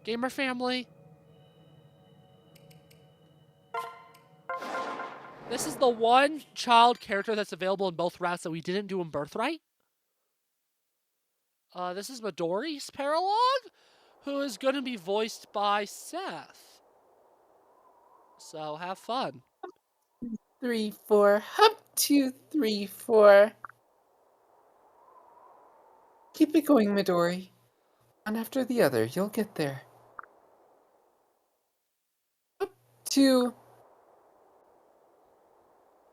gamer family. This is the one child character that's available in both routes that we didn't do in Birthright. This is Midori's Paralogue, who is going to be voiced by Seth. So have fun. 3, 4, hop, 2, 3, 4. Keep it going, Midori. One after the other, you'll get there. Hop, 2.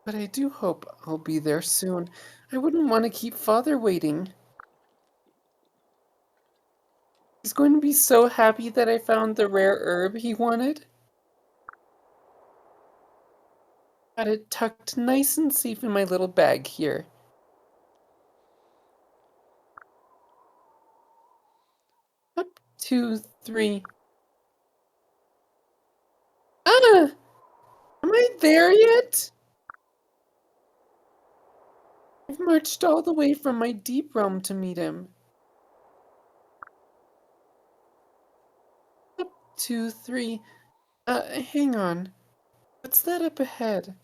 But I do hope I'll be there soon. I wouldn't want to keep Father waiting. He's going to be so happy that I found the rare herb he wanted. Got it tucked nice and safe in my little bag here. Up, 2, 3. Ah! Am I there yet? I've marched all the way from my deep realm to meet him. Up, 2, 3. Hang on. What's that up ahead?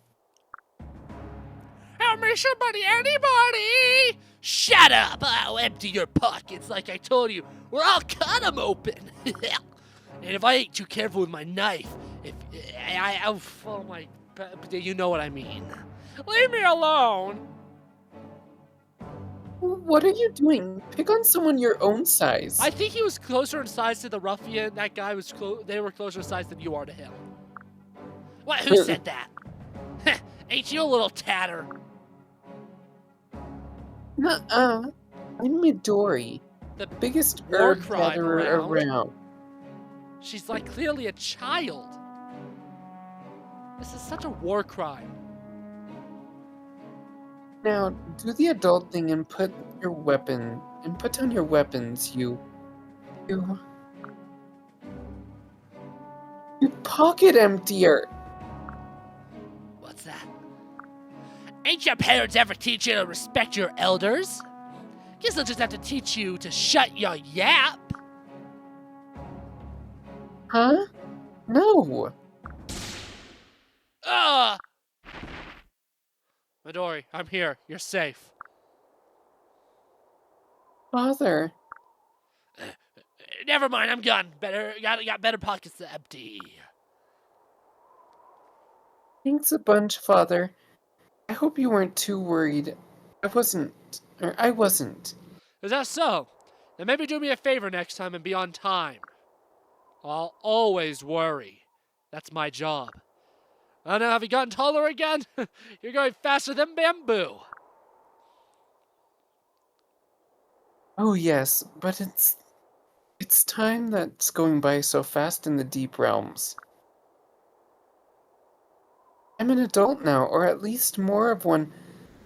Help me, somebody, anybody! Shut up! I'll empty your pockets like I told you, or I'll cut them open. And if I ain't too careful with my knife, oh my, you know what I mean. Leave me alone. What are you doing? Pick on someone your own size. I think he was closer in size to the ruffian. That guy was they were closer in size than you are to him. What? Who said that? Ain't you a little tatter? Nuh-uh. I'm Midori, The biggest war herb crime gatherer around. She's like clearly a child. This is such a war crime. Now, do the adult thing and put down your weapons, you pocket emptier. What's that? Ain't your parents ever teach you to respect your elders? Guess they'll just have to teach you to shut your yap. Huh? No. Midori, I'm here. You're safe. Father. Never mind, I'm gone. Got better pockets to empty. Thanks a bunch, Father. I hope you weren't too worried. I wasn't. Is that so? Then maybe do me a favor next time and be on time. I'll always worry. That's my job. I don't know, have you gotten taller again? You're going faster than bamboo. Oh yes, but it's time that's going by so fast in the deep realms. I'm an adult now, or at least more of one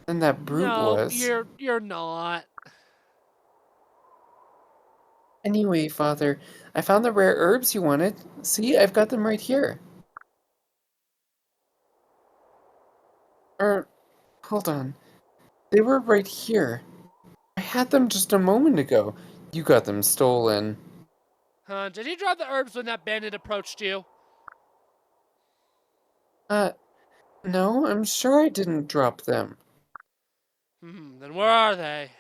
than that brute was. No, you're not. Anyway, Father, I found the rare herbs you wanted. See, I've got them right here. Hold on. They were right here. I had them just a moment ago. You got them stolen. Did you drop the herbs when that bandit approached you? No, I'm sure I didn't drop them. Then where are they?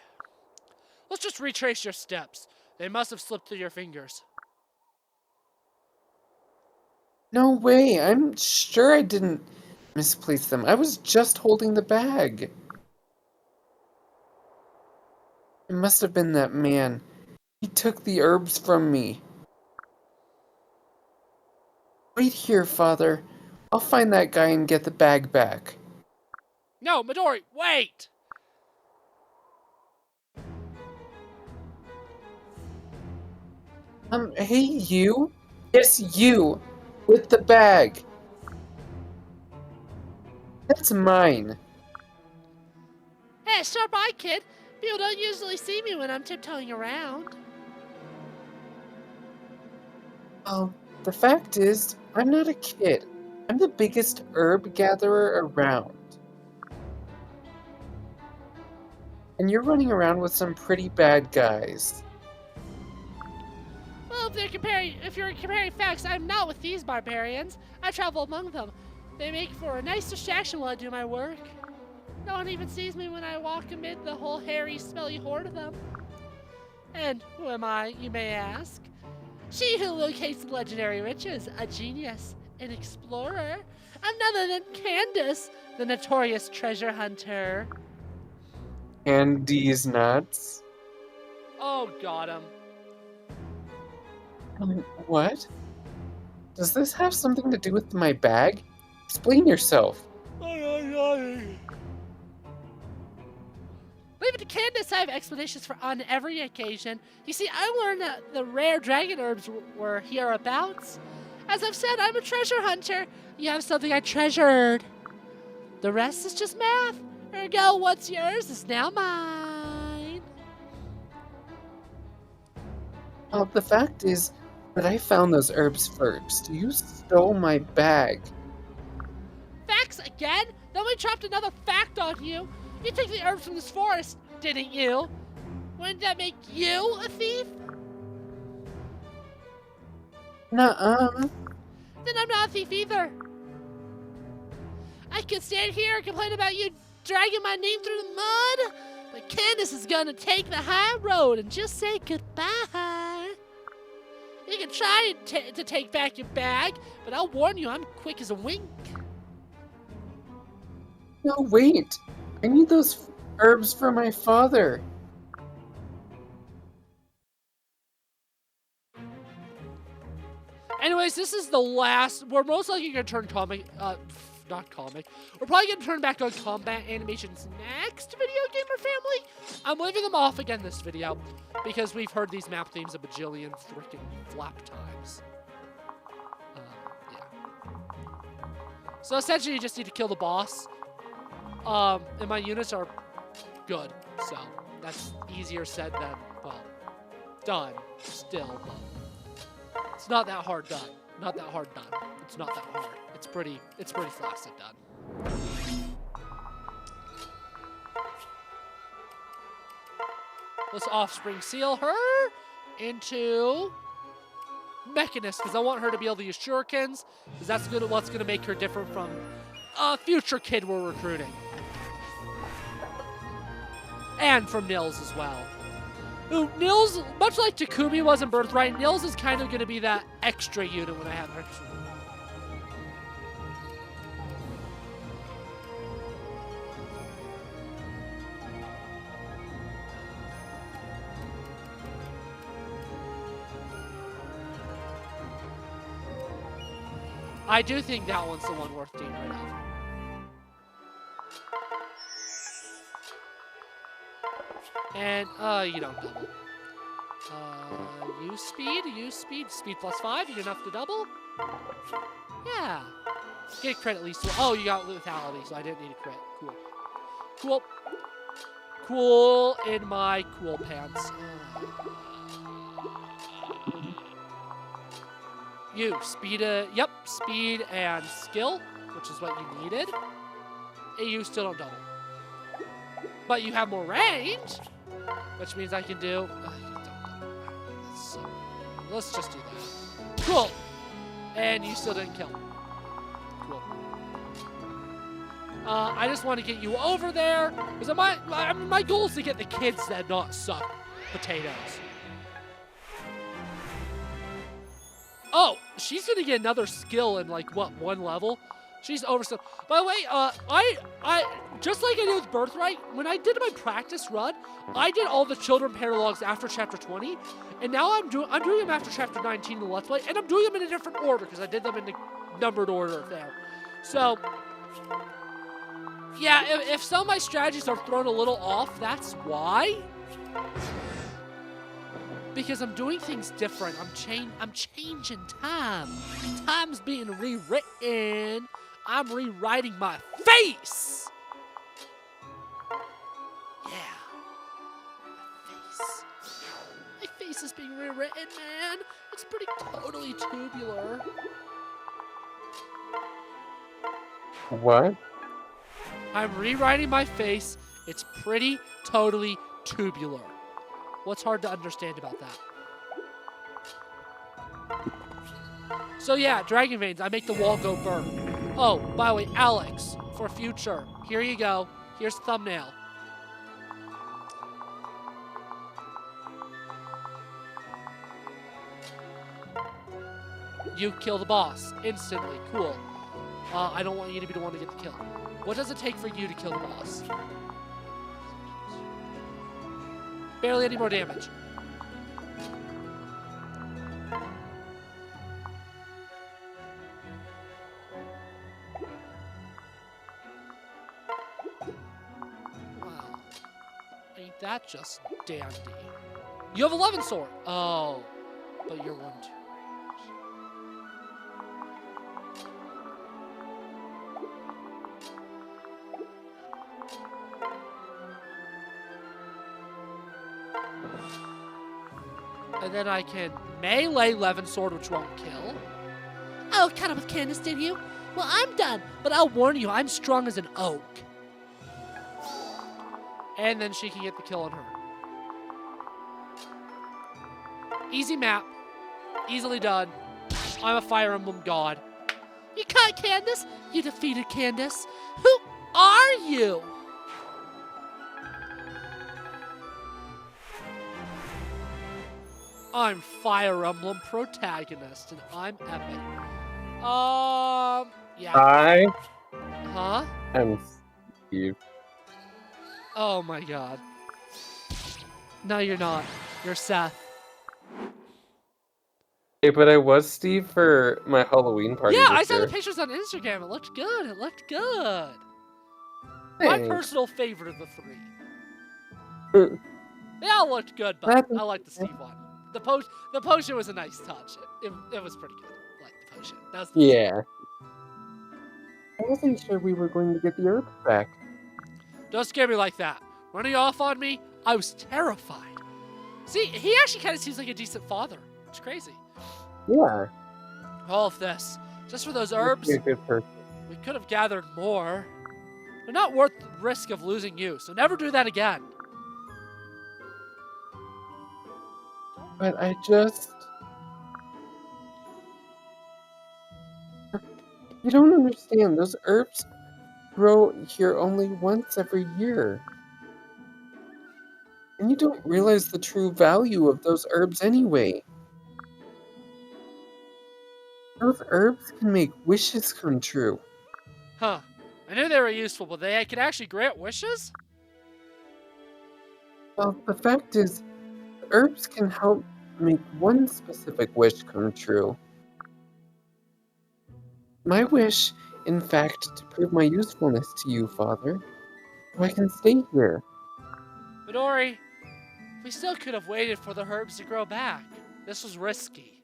Let's just retrace your steps. They must have slipped through your fingers. No way, I'm sure I didn't misplace them. I was just holding the bag. It must have been that man. He took the herbs from me. Wait here, Father. I'll find that guy and get the bag back. No, Midori, wait! Hey, you? Yes, you! With the bag! That's mine. Hey, stop by, kid. People don't usually see me when I'm tiptoeing around. Well, the fact is, I'm not a kid. I'm the biggest herb gatherer around. And you're running around with some pretty bad guys. Well, if you're comparing facts, I'm not with these barbarians. I travel among them. They make for a nice distraction while I do my work. No one even sees me when I walk amid the whole hairy, smelly horde of them. And who am I, you may ask? She who locates the legendary riches, a genius, an explorer. I'm none other than Candace, the notorious treasure hunter. And these nuts? Oh, got him. What? Does this have something to do with my bag? Explain yourself. Leave it to Candace. I have explanations for on every occasion. You see, I learned that the rare dragon herbs were hereabouts. As I've said, I'm a treasure hunter. You have something I treasured. The rest is just math. Ergo, what's yours is now mine. Well, the fact is that I found those herbs first. You stole my bag. Facts again? Then we dropped another fact on you. You took the herbs from this forest, didn't you? Wouldn't that make you a thief? Nuh-uh. Then I'm not a thief either. I could stand here and complain about you dragging my name through the mud, but Candace is gonna take the high road and just say goodbye. You can try to take back your bag, but I'll warn you, I'm quick as a wink. No, wait. I need those herbs for my father. Anyways, this is the last. We're most likely gonna turn not comic. We're probably gonna turn back on combat animations next video, gamer family. I'm leaving them off again this video because we've heard these map themes a bajillion freaking flap times. Yeah. So essentially, you just need to kill the boss. And my units are good, so that's easier said than, well, done still, but it's not that hard done. Not that hard done. It's not that hard. It's pretty flaccid done. Let's offspring seal her into Mechanist, because I want her to be able to use shurikens, because that's what's gonna make her different from a future kid we're recruiting. And from Nils as well. Ooh, Nils, much like Takumi was in Birthright, Nils is kind of going to be that extra unit when I have extra. I do think that one's the one worth getting rid of. And, you don't double. Use speed. Speed plus 5, you enough to double? Yeah. Get credit at least. Oh, you got lethality, so I didn't need a crit. Cool. Cool. Cool in my cool pants. You, speed, yep, speed and skill, which is what you needed. And you still don't double. But you have more range, which means I can do... let's just do that. Cool. And you still didn't kill. Cool. I just want to get you over there, because my goal is to get the kids that not suck potatoes. Oh, she's going to get another skill in, like, what, 1 level? She's overstuck. By the way, I just like I did with Birthright, when I did my practice run, I did all the children paralogs after chapter 20, and now I'm doing them after chapter 19 in the Let's Play, and I'm doing them in a different order because I did them in the numbered order there. So, yeah, if some of my strategies are thrown a little off, that's why. Because I'm doing things different. I'm changing time. Time's being rewritten. I'm rewriting my face. Yeah. My face is being rewritten, man. It's pretty totally tubular. What? I'm rewriting my face. It's pretty totally tubular. What's hard to understand about that? So yeah, dragon veins. I make the wall go burn. Oh, by the way, Alex, for future, here you go. Here's the thumbnail. You kill the boss instantly. Cool. I don't want you to be the one to get the kill. What does it take for you to kill the boss? Barely any more damage. Wow. Ain't that just dandy? You have 11 sword. Oh, but you're 1, 2. And then I can melee 11 sword, which won't kill. Oh, caught up with Candace, did you? Well, I'm done, but I'll warn you, I'm strong as an oak. And then she can get the kill on her. Easy map. Easily done. I'm a Fire Emblem god. You caught Candace? You defeated Candace? Who are you? I'm Fire Emblem protagonist, and I'm epic. Yeah. I Huh? am Steve. Oh my god. No, you're not. You're Seth. Hey, but I was Steve for my Halloween party Yeah, this I saw year. the pictures on Instagram. It looked good. It looked good. My Thanks. personal favorite of the 3. They all looked good, but I like the Steve one. The potion was a nice touch. It was pretty good. I like the potion. That was the Yeah. I wasn't sure we were going to get the herb back. Don't scare me like that. Running off on me, I was terrified. See, he actually kind of seems like a decent father. It's crazy. Yeah. All of this, just for those herbs. You're a good person. We could have gathered more. They're not worth the risk of losing you, so never do that again. But I just... You don't understand. Those herbs grow here only once every year. And you don't realize the true value of those herbs anyway. Those herbs can make wishes come true. Huh. I knew they were useful, but they could actually grant wishes? Well, the fact is, herbs can help make one specific wish come true. My wish, in fact, to prove my usefulness to you, Father, so I can stay here. Midori, we still could have waited for the herbs to grow back. This was risky.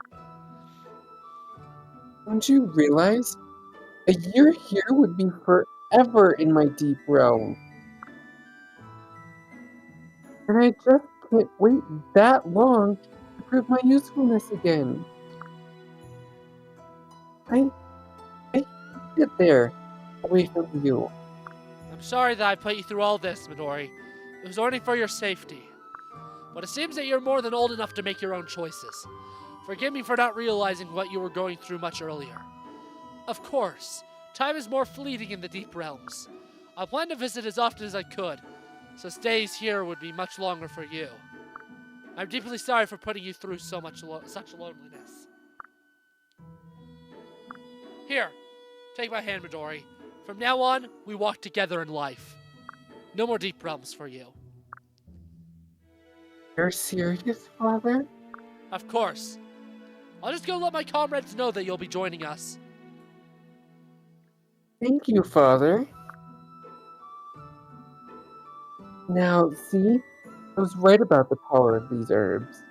Don't you realize? A year here would be forever in my deep realm. And I just can't wait that long to prove my usefulness again. I sit there, away from you. I'm sorry that I put you through all this, Midori. It was only for your safety. But it seems that you're more than old enough to make your own choices. Forgive me for not realizing what you were going through much earlier. Of course, time is more fleeting in the deep realms. I plan to visit as often as I could, so stays here would be much longer for you. I'm deeply sorry for putting you through such loneliness. Here, take my hand, Midori. From now on, we walk together in life. No more deep realms for you. You're serious, Father? Of course. I'll just go let my comrades know that you'll be joining us. Thank you, Father. Now, see? I was right about the power of these herbs.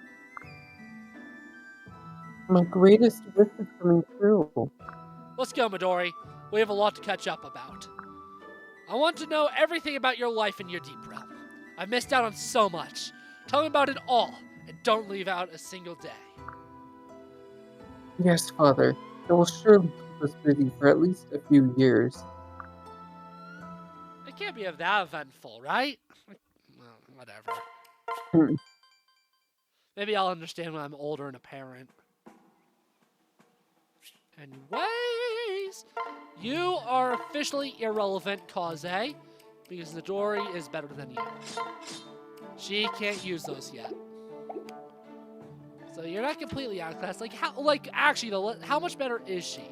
My greatest wish is coming true. Let's go, Midori. We have a lot to catch up about. I want to know everything about your life in your deep realm. I've missed out on so much. Tell me about it all, and don't leave out a single day. Yes, Father. It will surely keep us busy for at least a few years. It can't be that eventful, right? Well, whatever. Hmm. Maybe I'll understand when I'm older and a parent. Anyways, you are officially irrelevant, Kaze, because Midori is better than you. She can't use those yet. So you're not completely outclassed. Actually, though, how much better is she?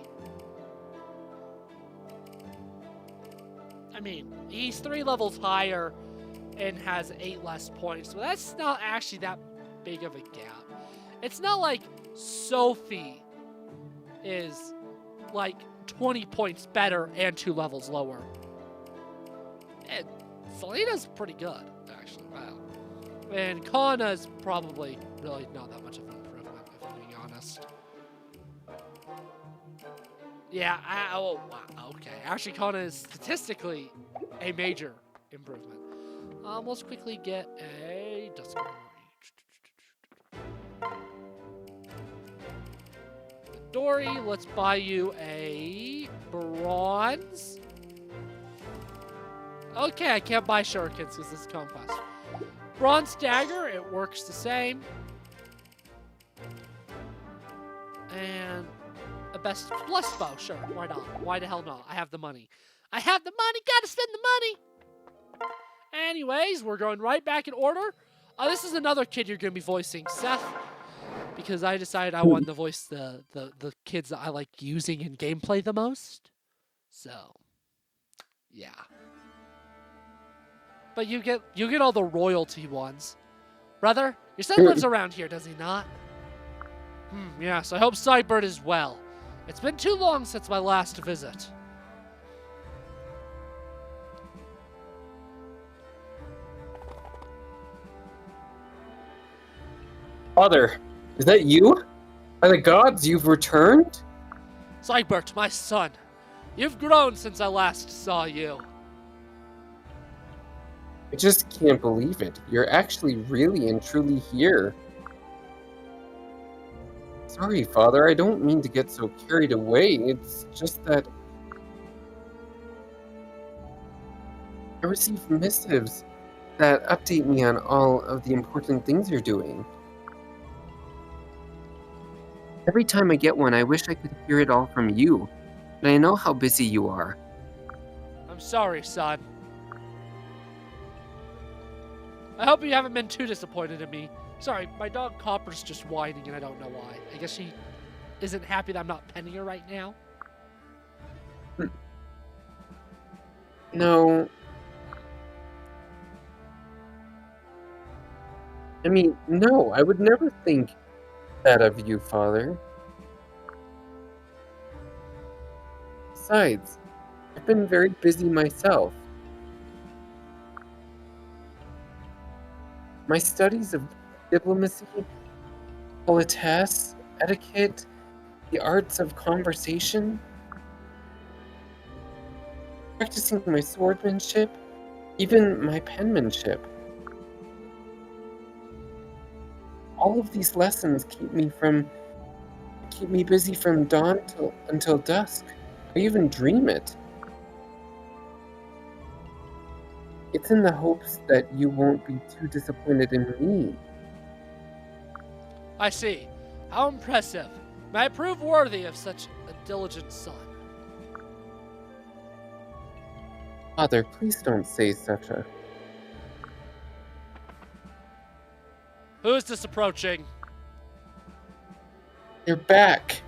I mean, he's 3 levels higher and has 8 less points, so that's not actually that big of a gap. It's not like Sophie is like 20 points better and 2 levels lower. And Selena's pretty good, actually. Wow. And Kana's probably really not that much of an improvement, if I'm being honest. Yeah, oh, wow, okay. Actually, Kana is statistically a major improvement. Let's quickly get a Dusk Dory, let's buy you a bronze. Okay, I can't buy shurikens because this is Conquest. Bronze dagger, it works the same. And a blessed bow, sure, why not? Why the hell not? I have the money. I have the money, gotta spend the money! Anyways, we're going right back in order. This is another kid you're gonna be voicing, Seth. Because I decided I wanted to voice the kids that I like using in gameplay the most. So, yeah. But you get all the royalty ones. Brother, your son lives around here, does he not? Yes, I hope Cybert is well. It's been too long since my last visit. Father, is that you? By the gods, you've returned? Cybert, my son. You've grown since I last saw you. I just can't believe it. You're actually really and truly here. Sorry, Father, I don't mean to get so carried away. It's just that I receive missives that update me on all of the important things you're doing. Every time I get one, I wish I could hear it all from you, but I know how busy you are. I'm sorry, son. I hope you haven't been too disappointed in me. Sorry, my dog Copper's just whining and I don't know why. I guess she isn't happy that I'm not penning her right now. No. I mean, no, I would never think that of you, Father. Besides, I've been very busy myself. My studies of diplomacy, politesse, etiquette, the arts of conversation, practicing my swordsmanship, even my penmanship. All of these lessons keep me busy from dawn until dusk. I even dream it. It's in the hopes that you won't be too disappointed in me. I see. How impressive. May I prove worthy of such a diligent son. Father, please don't say such a... Who is this approaching? You're back.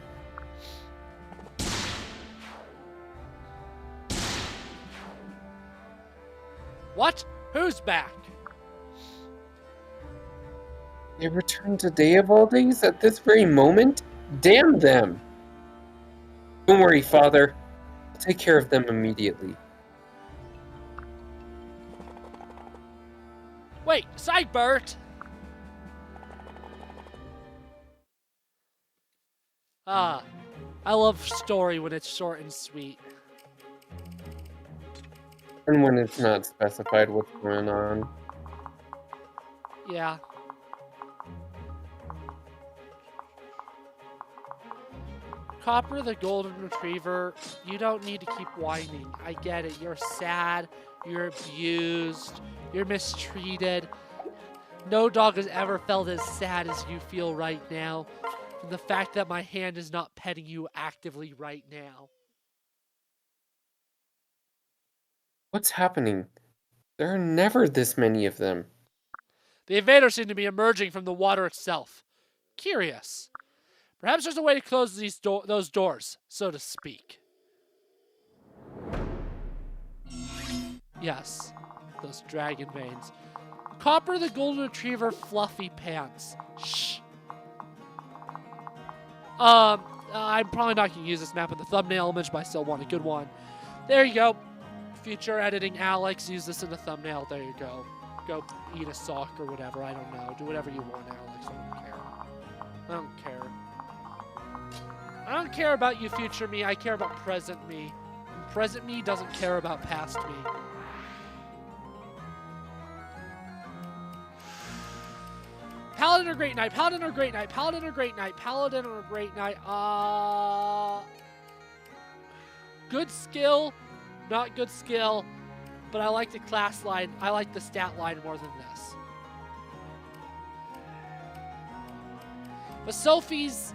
What? Who's back? They returned today of all days at this very moment? Damn them! Don't worry, Father. I'll take care of them immediately. Wait, Cybert! Ah, I love story when it's short and sweet. And when it's not specified what's going on. Yeah. Copper the Golden Retriever, you don't need to keep whining. I get it. You're sad. You're abused. You're mistreated. No dog has ever felt as sad as you feel right now. than the fact that my hand is not petting you actively right now. What's happening? There are never this many of them. The invaders seem to be emerging from the water itself. Curious. Perhaps there's a way to close those doors, so to speak. Yes, those dragon veins. Copper the golden retriever fluffy pants. Shh. I'm probably not going to use this map in the thumbnail image, but I still want a good one. There you go. Future editing Alex, use this in the thumbnail. There you go. Go eat a sock or whatever. I don't know. Do whatever you want, Alex. I don't care. I don't care. I don't care about you, future me. I care about present me. And present me doesn't care about past me. Paladin or Great Knight? Paladin or Great Knight? Paladin or Great Knight? Paladin or Great Knight? Good skill, not good skill, but I like the class line. I like the stat line more than this. But Sophie's...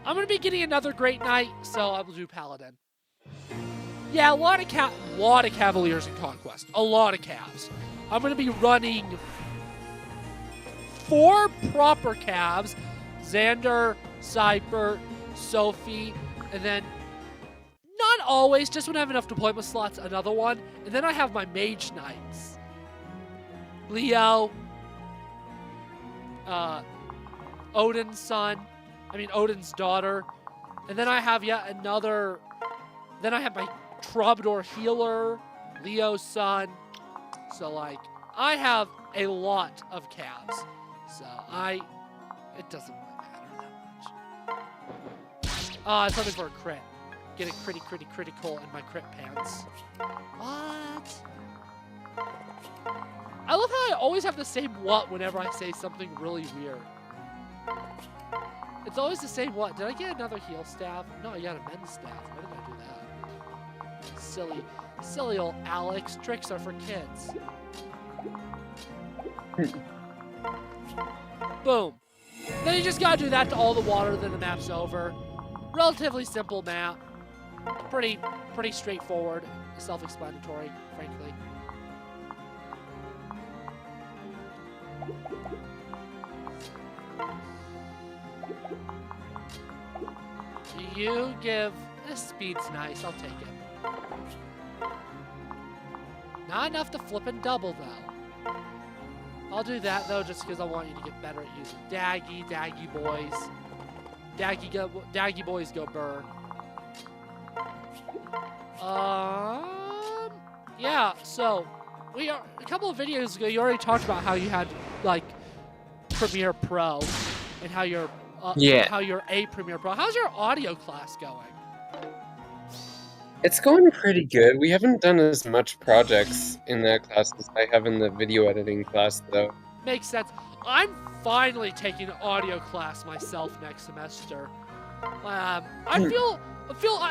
I'm going to be getting another Great Knight, so I will do Paladin. Yeah, a lot of Cavaliers in Conquest. A lot of Cavs. I'm going to be running 4 proper Cavs. Xander, Cypher, Sophie, and then, not always, just when I have enough deployment slots, another one. And then I have my Mage Knights. Leo, Odin's daughter. And then I have yet another, then I have my Troubadour Healer, Leo's son. So, like, I have a lot of Cavs. So, it doesn't really matter that much. It's something for a crit. Get a critical in my crit pants. What? I love how I always have the same what whenever I say something really weird. It's always the same what. Did I get another heal staff? No, I got a men's staff. Why did I do that? Silly old Alex. Tricks are for kids. Boom. Then you just gotta do that to all the water, then the map's over. Relatively simple map. Pretty straightforward. Self-explanatory, frankly. You give... This speed's nice, I'll take it. Not enough to flip and double, though. I'll do that, though, just because I want you to get better at using Daggy boys. Daggy boys go burr. Yeah, so, a couple of videos ago, you already talked about how you had, like, Premiere Pro, and how you're a Premiere Pro. How's your audio class going? It's going pretty good. We haven't done as much projects in that class as I have in the video editing class, though. Makes sense. I'm finally taking an audio class myself next semester. I feel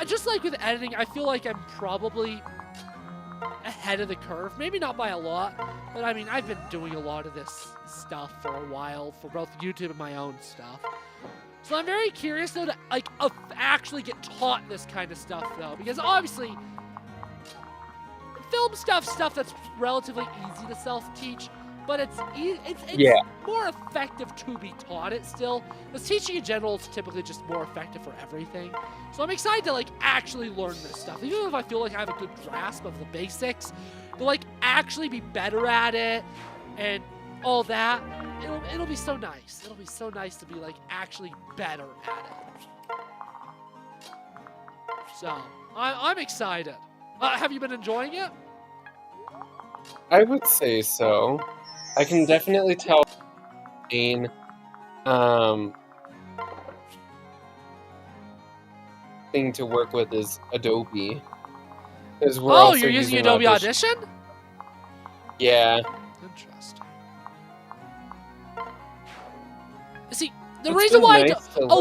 just like with editing, I feel like I'm probably ahead of the curve. Maybe not by a lot, but I mean, I've been doing a lot of this stuff for a while for both YouTube and my own stuff. So I'm very curious, though, to actually get taught this kind of stuff, though, because obviously, film stuff that's relatively easy to self-teach, but it's more effective to be taught it still. Because teaching in general is typically just more effective for everything. So I'm excited to actually learn this stuff, even if I feel like I have a good grasp of the basics, but actually be better at it and all that. It'll be so nice. It'll be so nice to be actually better at it. So I'm excited. Have you been enjoying it? I would say so. I can definitely tell main thing to work with is Adobe. Oh, you're using Adobe Audition? Yeah. Interesting. See, the reason why a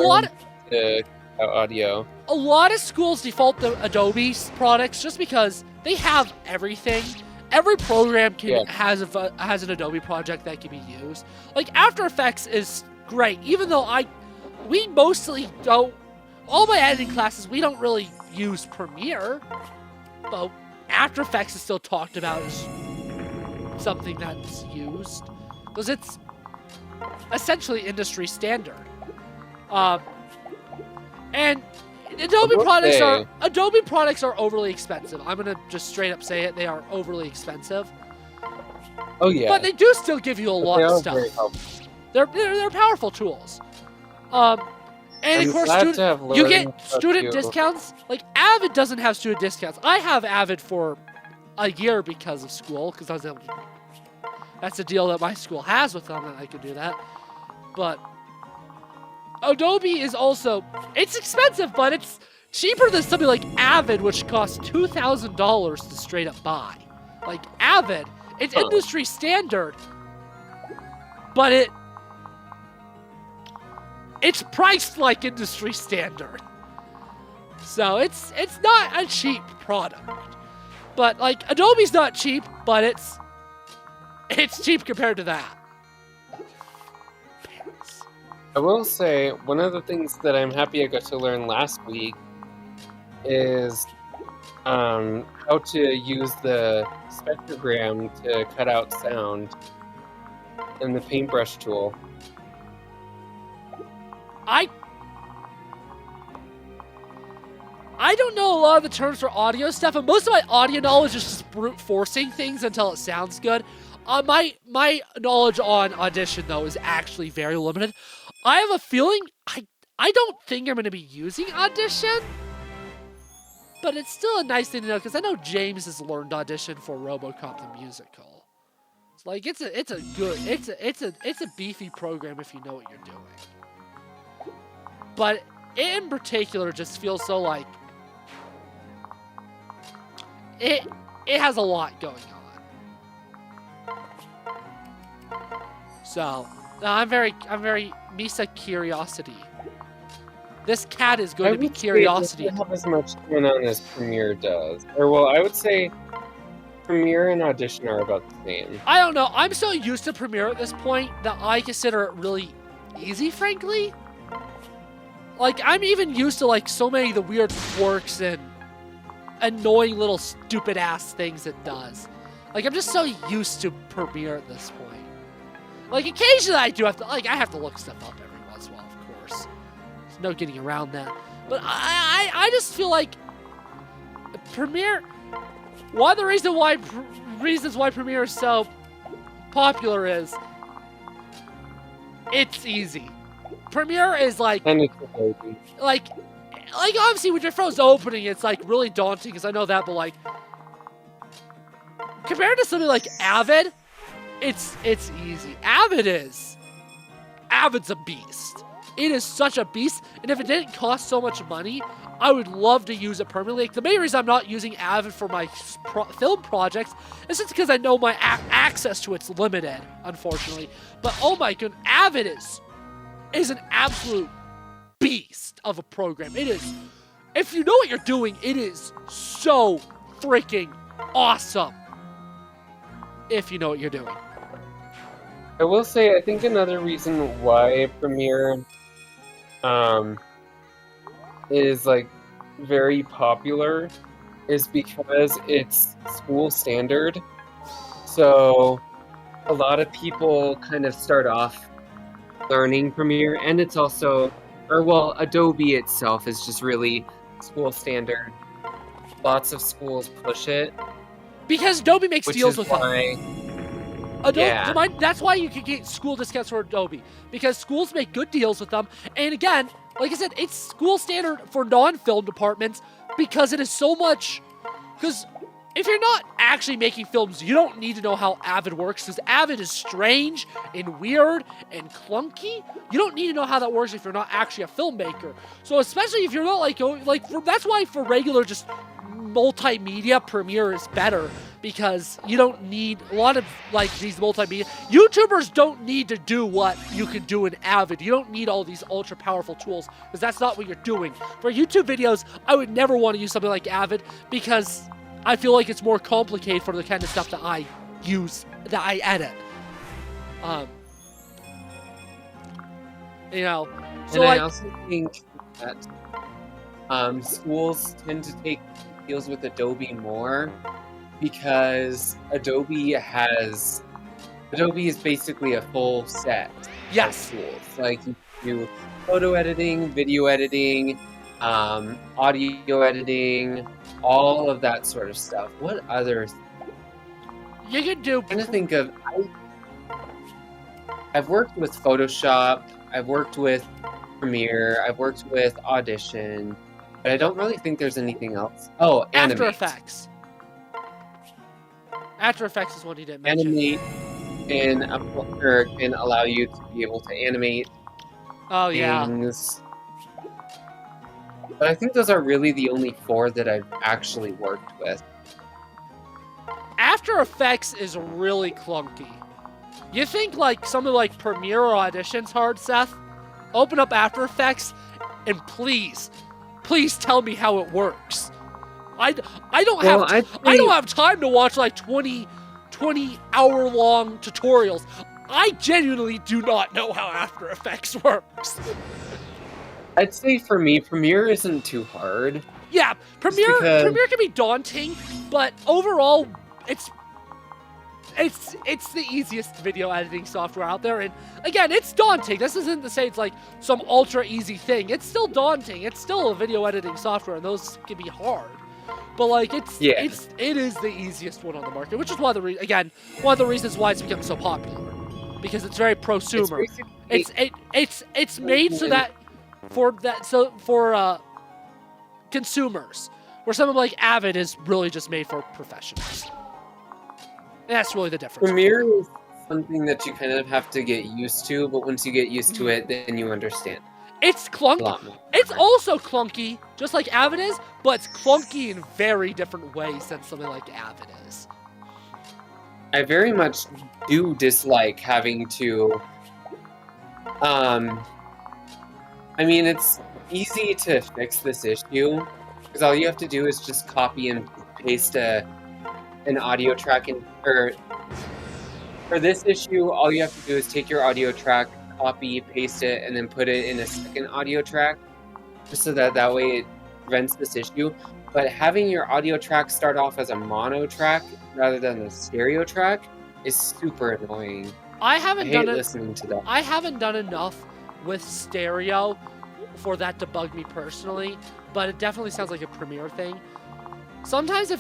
lot of schools default to Adobe products just because they have everything. Every program has an Adobe project that can be used. After Effects is great. Even though we mostly don't, all my editing classes, we don't really use Premiere, but After Effects is still talked about as something that's used, because it's essentially industry standard. And Adobe products are overly expensive. I'm gonna just straight up say it. They are overly expensive. Oh yeah. But they do still give you a lot of stuff. They're powerful tools. And of course, you get student discounts. Like Avid doesn't have student discounts. I have Avid for a year because of school, because I was able to, that's the deal that my school has with them, that I could do that. But Adobe is also, it's expensive, but it's cheaper than something like Avid, which costs $2,000 to straight up buy. Like Avid, it's industry standard, but it's priced like industry standard. So it's not a cheap product. But like Adobe's not cheap, but it's cheap compared to that. I will say, one of the things that I'm happy I got to learn last week is how to use the spectrogram to cut out sound and the paintbrush tool. I don't know a lot of the terms for audio stuff, and most of my audio knowledge is just brute forcing things until it sounds good. My knowledge on Audition, though, is actually very limited. I have a feeling I don't think I'm going to be using Audition, but it's still a nice thing to know, because I know James has learned Audition for RoboCop the musical. It's like it's a beefy program if you know what you're doing. But it in particular just feels so like it has a lot going on. So I'm very Misa Curiosity. This cat is going to be Curiosity. It doesn't have as much going on as Premiere does. Or well, I would say Premiere and Audition are about the same. I don't know. I'm so used to Premiere at this point that I consider it really easy, frankly. Like, I'm even used to, like, so many of the weird quirks and annoying little stupid-ass things it does. Like, I'm just so used to Premiere at this point. Like, occasionally I do have to, like, I have to look stuff up every once in a while, of course. There's no getting around that. But I just feel like Premiere, one of the reasons why Premiere is so popular is it's easy. Premiere is like, and it's amazing. like obviously when your phone's opening, it's like really daunting, because I know that, but like compared to something like Avid, it's easy. Avid's a beast. It is such a beast, and if it didn't cost so much money, I would love to use it permanently. Like, the main reason I'm not using Avid for my film projects is just because I know my access to it's limited, unfortunately. But oh my goodness, Avid is an absolute beast of a program. It is, if you know what you're doing, it is so freaking awesome. If you know what you're doing. I will say, I think another reason why Premiere is like very popular is because it's school standard. So a lot of people kind of start off learning Premiere, and it's also, or well, Adobe itself is just really school standard. Lots of schools push it. Because Adobe makes deals with them. Adobe, Yeah. That's why you can get school discounts for Adobe, because schools make good deals with them. And again, like I said, it's school standard for non-film departments, because it is so much. Because if you're not actually making films, you don't need to know how Avid works, because Avid is strange and weird and clunky. You don't need to know how that works if you're not actually a filmmaker. So especially if you're not that's why for regular just multimedia, Premiere is better, because you don't need a lot of like these multimedia. YouTubers don't need to do what you can do in Avid. You don't need all these ultra powerful tools, because that's not what you're doing. For YouTube videos, I would never want to use something like Avid, because I feel like it's more complicated for the kind of stuff that I use, that I edit. You know, so And like, I also think that schools tend to take deals with Adobe more because Adobe is basically a full set yes, of tools. Like you do photo editing, video editing, audio editing, all of that sort of stuff. What others? you can do. I'm trying to think of. I've worked with Photoshop. I've worked with Premiere. I've worked with Audition, but I don't really think there's anything else. Oh, After Animate. Effects. After Effects is one you didn't mention. Animate can allow you to be able to animate Oh yeah. things. But I think those are really the only 4 that I've actually worked with. After Effects is really clunky. You think like something like Premiere or Audition's hard, Seth? Open up After Effects and please tell me how it works. I don't have time to watch like 20 hour-long tutorials. I genuinely do not know how After Effects works. I'd say for me, Premiere isn't too hard. Yeah, Premiere can be daunting, but overall, it's the easiest video editing software out there. And again, it's daunting. This isn't to say it's like some ultra easy thing. It's still daunting. It's still a video editing software, and those can be hard. But like it is the easiest one on the market, which is one of the reasons why it's become so popular, because it's very prosumer. It's made so that for consumers, where something like Avid is really just made for professionals. And that's really the difference. Premiere is something that you kind of have to get used to, but once you get used to it, then you understand. It's clunky. It's also clunky, just like Avid is, but it's clunky in very different ways than something like Avid is. I very much do dislike having to. I mean, it's easy to fix this issue because all you have to do is just copy and paste an audio track in. For this issue, all you have to do is take your audio track, copy, paste it, and then put it in a second audio track, just so that way it prevents this issue. But having your audio track start off as a mono track rather than a stereo track is super annoying. I hate listening to that. I haven't done enough with stereo for that to bug me personally, but it definitely sounds like a Premiere thing. Sometimes if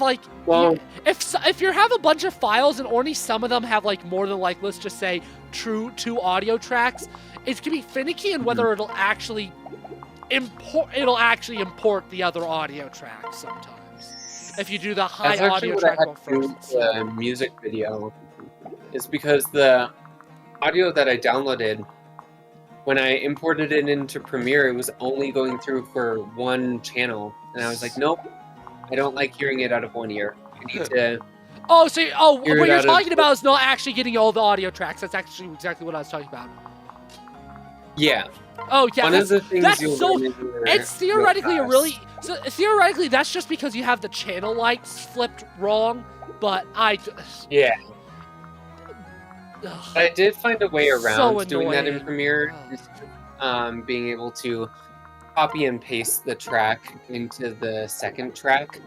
you have a bunch of files and only some of them have like more than like, let's just say, two audio tracks, it can be finicky in whether it'll actually import the other audio tracks sometimes. If you do the high audio track one first. The music video is because the audio that I downloaded, when I imported it into Premiere, it was only going through for one channel, and I was like, nope. I don't like hearing it out of one ear. I need to. What you're talking about is not actually getting all the audio tracks. That's actually exactly what I was talking about. Yeah. Oh yeah. One of the things it's theoretically that's just because you have the channel lights flipped wrong. But yeah. I did find a way around doing that in annoying. Premiere. Being able to copy and paste the track into the second track,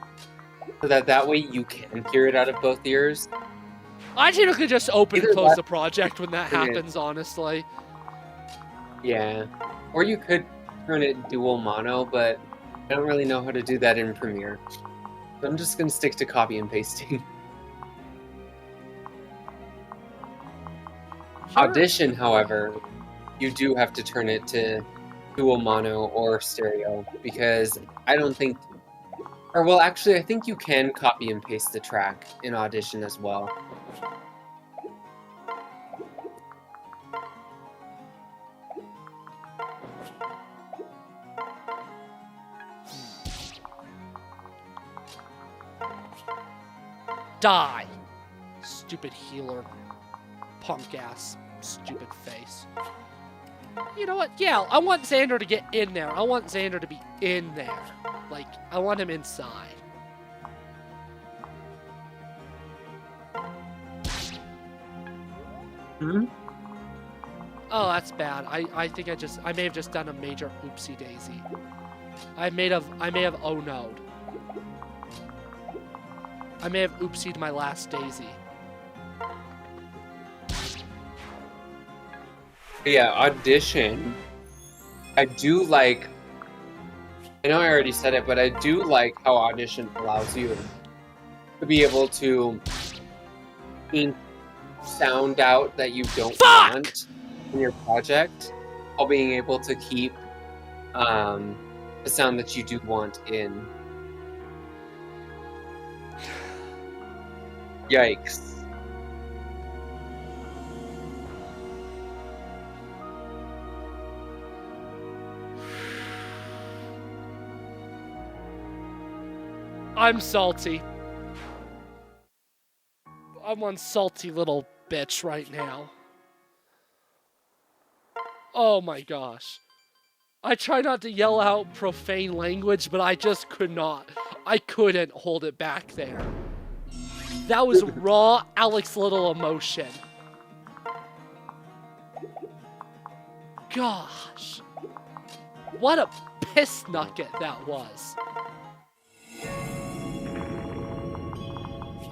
so that way you can hear it out of both ears. I typically just open and close the project when that happens, honestly. Yeah. Or you could turn it dual mono, but I don't really know how to do that in Premiere. So I'm just going to stick to copy and pasting. Audition, however, you do have to turn it to dual mono or stereo, because I don't think, I think you can copy and paste the track in Audition as well. Die, stupid healer, punk ass, stupid face. You know what? Yeah, I want Xander to get in there. I want Xander to be in there. Like, I want him inside. Oh, that's bad. I think I may have just done a major oopsie daisy. I may have oh no. I may have oopsied my last daisy. Yeah, audition. I do like. I know I already said it, but I do like how audition allows you to be able to sound out that you don't want in your project, while being able to keep the sound that you do want in. Yikes. I'm salty. I'm one salty little bitch right now. Oh my gosh. I try not to yell out profane language, but I just could not. I couldn't hold it back there. That was raw Alex Little emotion. Gosh. What a piss nugget that was.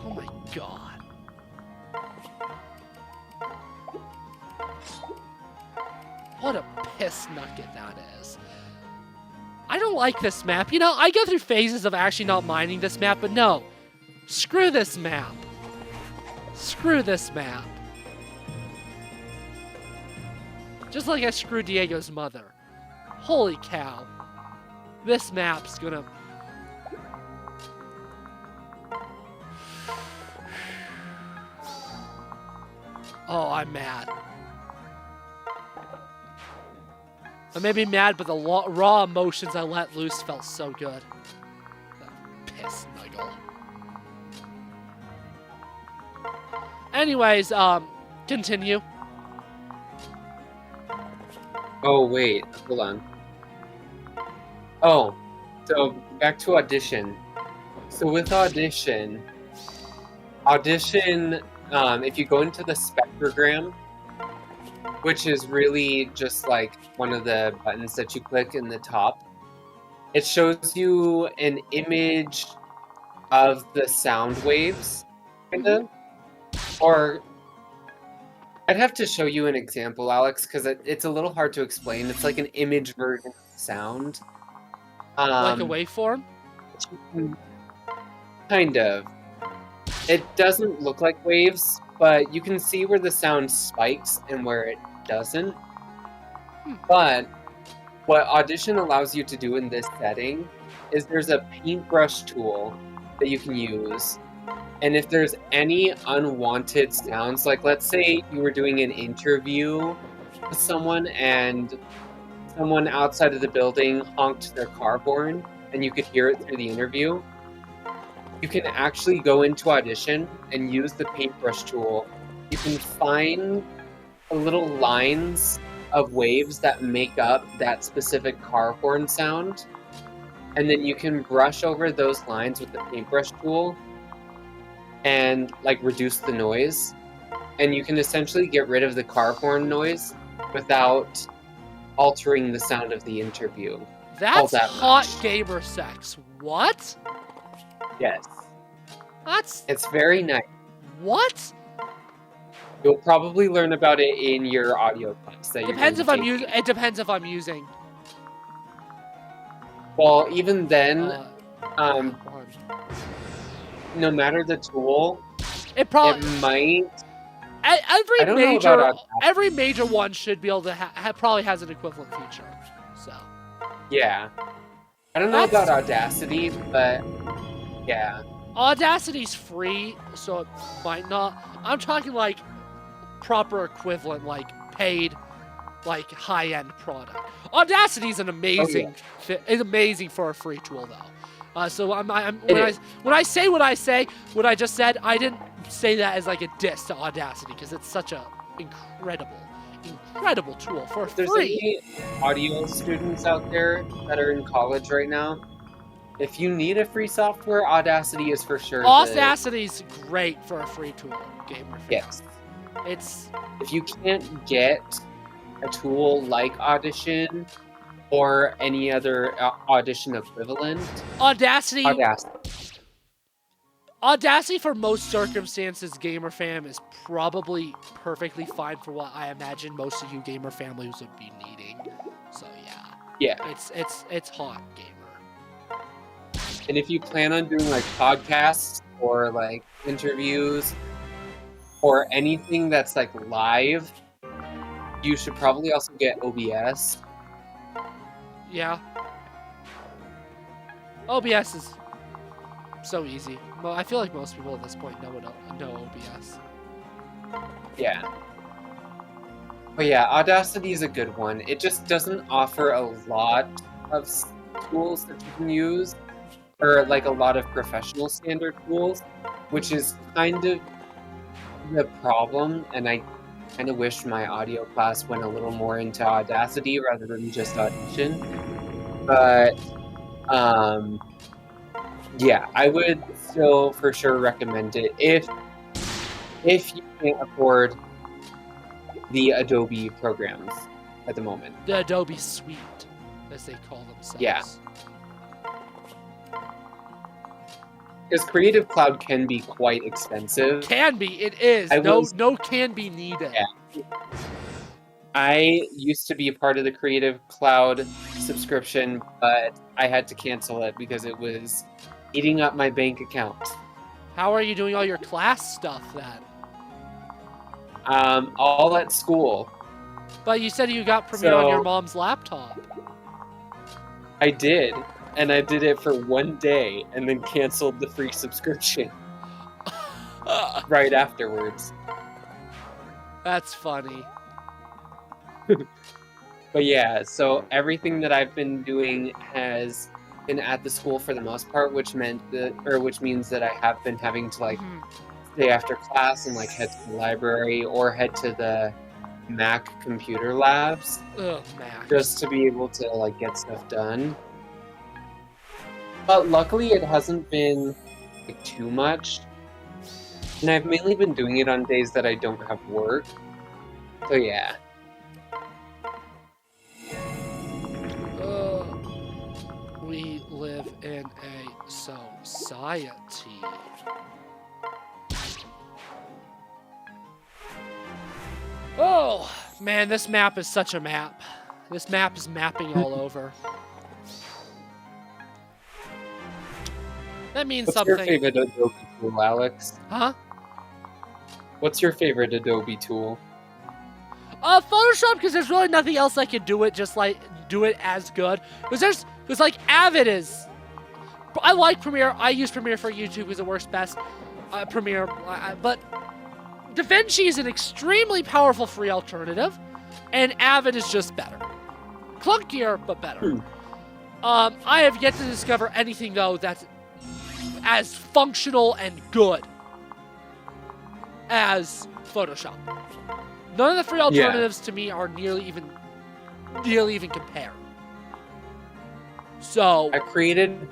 Oh my god. What a piss nugget that is. I don't like this map. You know, I go through phases of actually not minding this map, but no. Screw this map. Screw this map. Just like I screwed Diego's mother. Holy cow. This map's gonna... Oh, I'm mad. I may be mad, but the raw emotions I let loose felt so good. Piss nuggle. Anyways, continue. Oh, wait. Hold on. Oh, so back to audition. So with audition, if you go into the spectrogram, which is really just like one of the buttons that you click in the top, it shows you an image of the sound waves, kind of. Or I'd have to show you an example, Alex, because it's a little hard to explain. It's like an image version of sound. Like a waveform? Kind of. It doesn't look like waves, but you can see where the sound spikes and where it doesn't. But what Audition allows you to do in this setting is there's a paintbrush tool that you can use. And if there's any unwanted sounds, like let's say you were doing an interview with someone and someone outside of the building honked their car horn and you could hear it through the interview, you can actually go into Audition and use the paintbrush tool. You can find little lines of waves that make up that specific car horn sound, and then you can brush over those lines with the paintbrush tool and like reduce the noise, and you can essentially get rid of the car horn noise without altering the sound of the interview. That's hot gamer sex. What? Yes. It's very nice. What? You'll probably learn about it in your audio class. That Depends if I'm using. It depends if I'm using. Well, even then, no matter the tool, it might. Every major one should be able to probably has an equivalent feature. So. Yeah. I don't know about Audacity, but yeah. Audacity's free, so it might not. I'm talking like proper equivalent, like paid, like high-end product. Audacity's an amazing, it's amazing for a free tool though. So when I say what I just said, I didn't say that as like a diss to Audacity because it's such a incredible tool for free. There's any audio students out there that are in college right now. If you need a free software, Audacity is for sure. Audacity's great for a free tool, gamer. Yes. It's if you can't get a tool like Audition or any other Audition equivalent. Audacity. Audacity. Audacity for most circumstances, gamer fam, is probably perfectly fine for what I imagine most of you gamer families would be needing. So Yeah. It's hot, gamer. And if you plan on doing like podcasts or like interviews or anything that's like live, you should probably also get OBS. Yeah. OBS is so easy. Well, I feel like most people at this point know OBS. Yeah. But yeah, Audacity is a good one. It just doesn't offer a lot of tools that you can use, or like a lot of professional standard tools, which is kind of the problem. And I kind of wish my audio class went a little more into Audacity rather than just Audition. But yeah, I would still for sure recommend it if you can't afford the Adobe programs at the moment. The Adobe Suite, as they call themselves. Yeah. Because Creative Cloud can be quite expensive. Can be. It is. No can be needed. Yeah. I used to be a part of the Creative Cloud subscription, but I had to cancel it because it was eating up my bank account. How are you doing all your class stuff then? All at school. But you said you got Premiere on your mom's laptop. I did, and I did it for one day and then canceled the free subscription right afterwards. That's funny. But yeah, so everything that I've been doing has been at the school for the most part, which means that I have been having to like stay after class and like head to the library or head to the Mac computer labs. Mac. Just to be able to like get stuff done. But luckily it hasn't been like too much. And I've mainly been doing it on days that I don't have work. So yeah. We live in a society. Oh, man, this map is such a map. This map is mapping all over. That means something. What's your favorite Adobe tool, Alex? Huh? What's your favorite Adobe tool? Photoshop, because there's really nothing else I can do it as good. Because like Avid is. I like Premiere. I use Premiere for YouTube because it works best. Premiere, but DaVinci is an extremely powerful free alternative, and Avid is just better. Clunkier, but better. I have yet to discover anything though that's as functional and good as Photoshop. None of the free alternatives to me are nearly even compare. So I created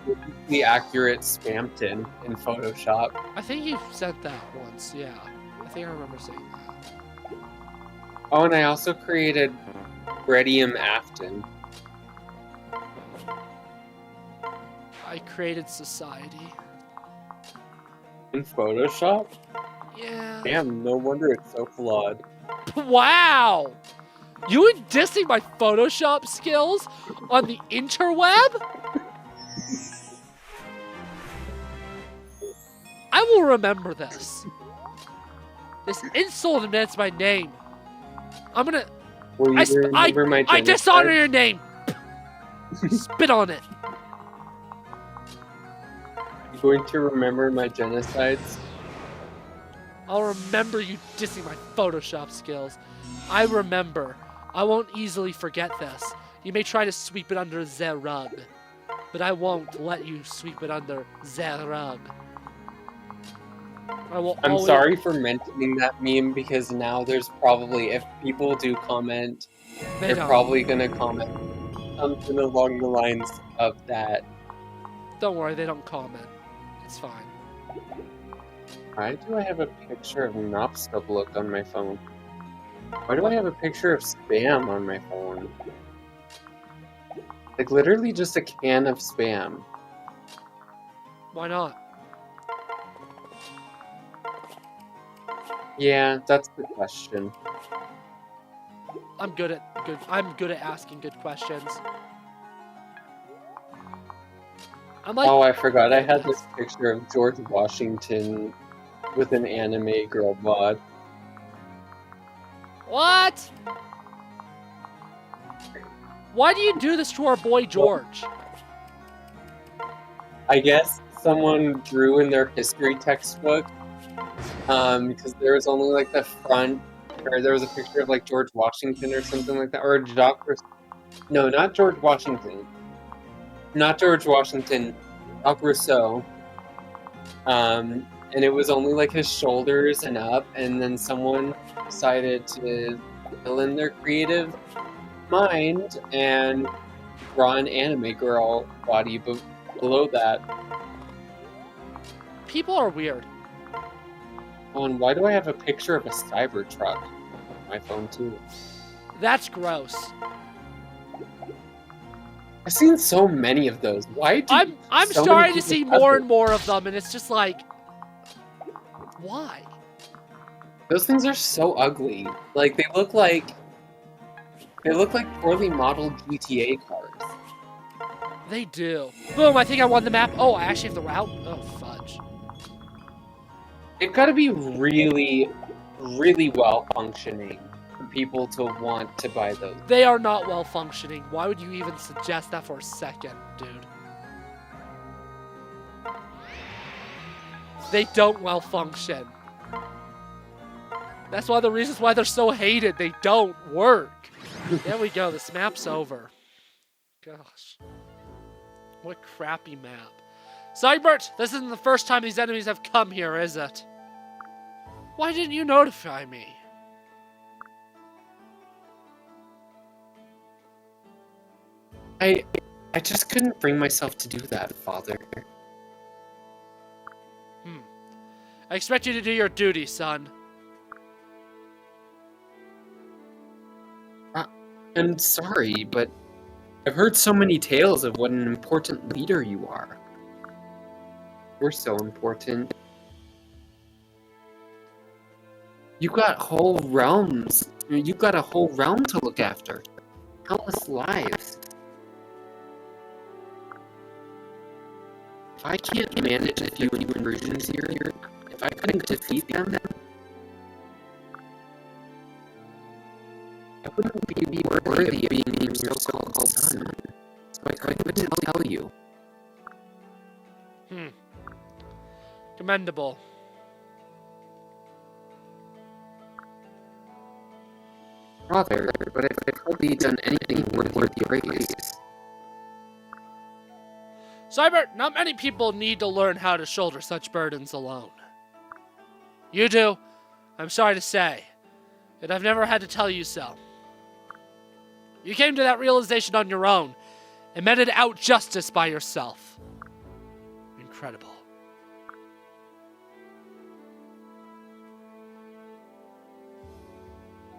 the accurate Spampton in Photoshop. I think you said that once, yeah. I think I remember saying that. Oh, and I also created Gredium Afton. I created Society. In Photoshop? Yeah. Damn, no wonder it's so flawed. Wow! You were dissing my Photoshop skills on the interweb? I will remember this. This insult against my name. I'm gonna... Will you remember my I dishonor your name! Spit on it. You going to remember my genocides? I'll remember you dissing my Photoshop skills. I remember. I won't easily forget this. You may try to sweep it under the rug, but I won't let you sweep it under the rug. I'm sorry for mentioning that meme because now there's probably, if people do comment, they're probably going to comment something along the lines of that. Don't worry, they don't comment. It's fine. Why do I have a picture of Knopskub look on my phone? Why do I have a picture of Spam on my phone? Like, literally just a can of Spam. Why not? Yeah, that's the question. I'm good at asking good questions. I'm like, Oh, I forgot I had this picture of George Washington with an anime girl bod. what? Why do you do this to our boy George? I guess someone drew in their history textbook, because there was only like the front, or there was a picture of like George Washington or something like that, or no, not George Washington. Not George Washington, Jacques Rousseau. And it was only like his shoulders and up, and then someone decided to fill in their creative mind and draw an anime girl body below that. People are weird. Oh, and why do I have a picture of a Cybertruck on my phone too? That's gross. I've seen so many of those. Why do I'm so starting many to see people have more them? and more of them, and it's just like, why? Those things are so ugly. Like they look like poorly modeled GTA cars. They do. Boom, I think I won the map. Oh, I actually have the route? Oh, fudge. It's got to be really, really well functioning for people to want to buy those. They are not well functioning. Why would you even suggest that for a second, dude? They don't well function. That's one of the reasons why they're so hated. They don't work. There we go. This map's over. Gosh. What crappy map. Cybert, this isn't the first time these enemies have come here, is it? Why didn't you notify me? I just couldn't bring myself to do that, Father. I expect you to do your duty, son. I'm sorry, but I've heard so many tales of what an important leader you are. We're so important. You've got whole realms. You've got a whole realm to look after. Countless lives. If I can't manage a few inversions here, if I couldn't defeat them, I wouldn't be worthy of being your so-called son. So I couldn't tell you. Commendable. Father, but I've hardly done anything worthy of praise. Cybert, not many people need to learn how to shoulder such burdens alone. You do, I'm sorry to say, and I've never had to tell you so. You came to that realization on your own, and meted out justice by yourself. Incredible.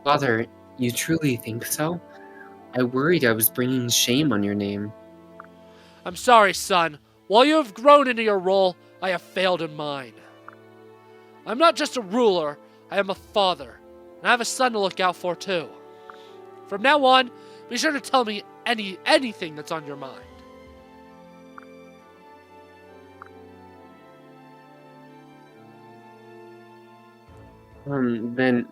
Father, you truly think so? I worried I was bringing shame on your name. I'm sorry, son. While you have grown into your role, I have failed in mine. I'm not just a ruler, I am a father, and I have a son to look out for too. From now on, be sure to tell me anything that's on your mind. Then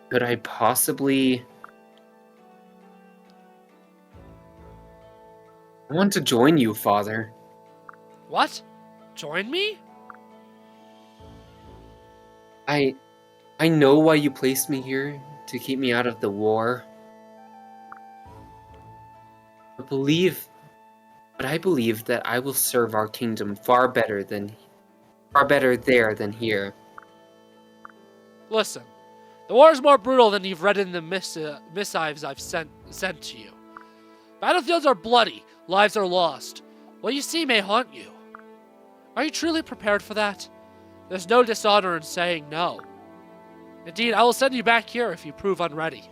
could I possibly... I want to join you, Father. What? Join me? I know why you placed me here, to keep me out of the war. But I believe that I will serve our kingdom far better there than here. Listen, the war is more brutal than you've read in the missives I've sent to you. Battlefields are bloody, lives are lost. What you see may haunt you. Are you truly prepared for that? There's no dishonor in saying no. Indeed, I will send you back here if you prove unready.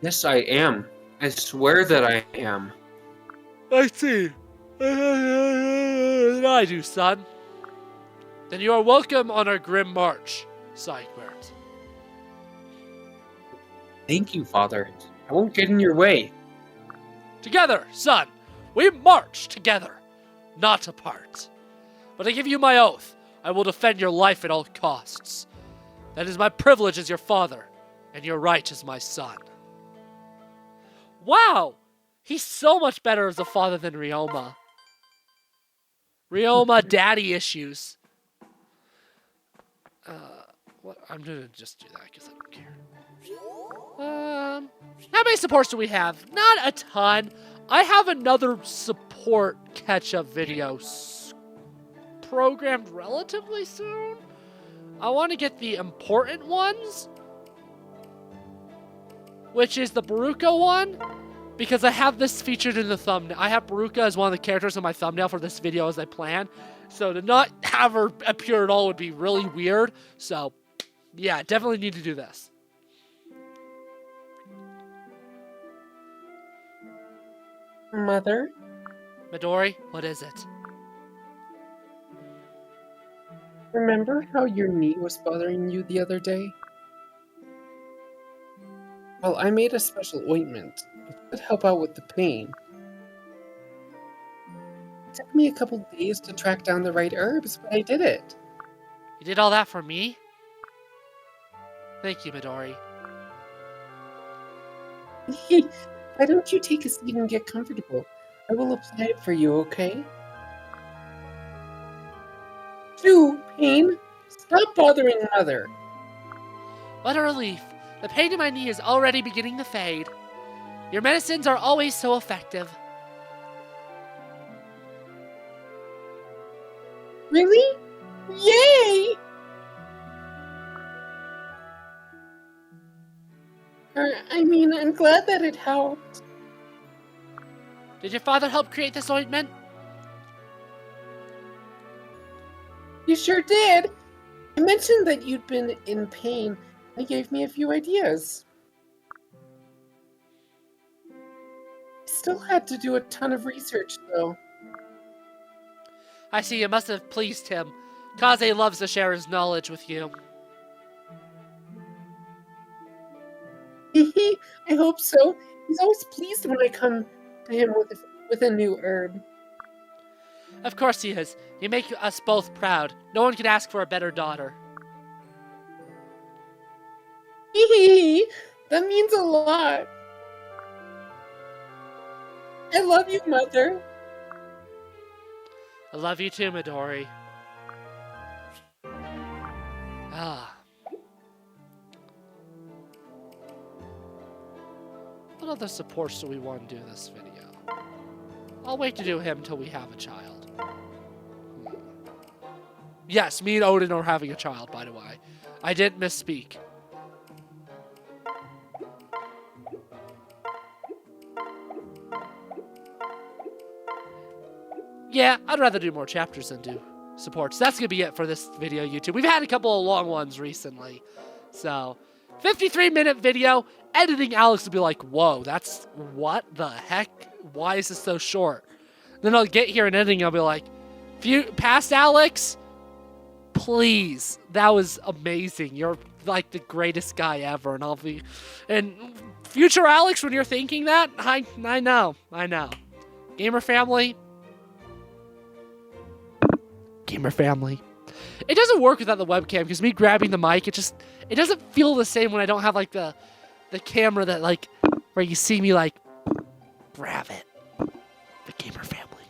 Yes, I am. I swear that I am. I see. I do, son. Then you are welcome on our grim march, Sigbert. Thank you, Father. I won't get in your way. Together, son, we march together, not apart. But I give you my oath, I will defend your life at all costs. That is my privilege as your father, and your right as my son. Wow! He's so much better as a father than Ryoma. Ryoma, daddy issues. What? I'm gonna just do that because I don't care. How many supports do we have? Not a ton. I have another support catch-up video programmed relatively soon. I want to get the important ones, which is the Baruka one, because I have this featured in the thumbnail. I have Baruka as one of the characters in my thumbnail for this video as I plan. So to not have her appear at all would be really weird. So, yeah, definitely need to do this. Mother? Midori, what is it? Remember how your knee was bothering you the other day? Well, I made a special ointment. It could help out with the pain. It took me a couple days to track down the right herbs, but I did it. You did all that for me? Thank you, Midori. Why don't you take a seat and get comfortable? I will apply it for you, okay? Phew, Pain! Stop bothering Mother! What a relief. The pain in my knee is already beginning to fade. Your medicines are always so effective. Really? Yay! I'm glad that it helped. Did your father help create this ointment? You sure did. I mentioned that you'd been in pain, and he gave me a few ideas. I still had to do a ton of research, though. I see, it must have pleased him. Kaze loves to share his knowledge with you. I hope so. He's always pleased when I come to him with a new herb. Of course he is. You make us both proud. No one could ask for a better daughter. That means a lot. I love you, Mother. I love you too, Midori. Ah. What other supports do we want to do this video? I'll wait to do him until we have a child. Yes, me and Odin are having a child, by the way. I didn't misspeak. Yeah, I'd rather do more chapters than do supports. That's going to be it for this video, YouTube. We've had a couple of long ones recently. So, 53-minute video. Editing Alex will be like, whoa, that's... what the heck? Why is this so short? Then I'll get here and editing, I'll be like, past Alex, please. That was amazing. You're like the greatest guy ever. And I'll be... and future Alex, when you're thinking that, I know. Gamer family... It doesn't work without the webcam because me grabbing the mic, it doesn't feel the same when I don't have like the camera that like where you see me like grab it. The gamer family,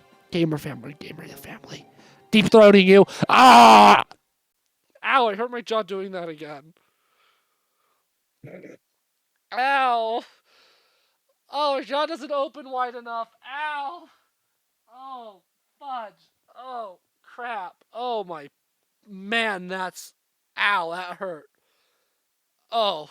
deep throating you. Ah! Ow! I hurt my jaw doing that again. Ow! Oh, my jaw doesn't open wide enough. Ow! Oh, fudge! Oh. Crap. Oh my man, that's... ow, that hurt. Oh.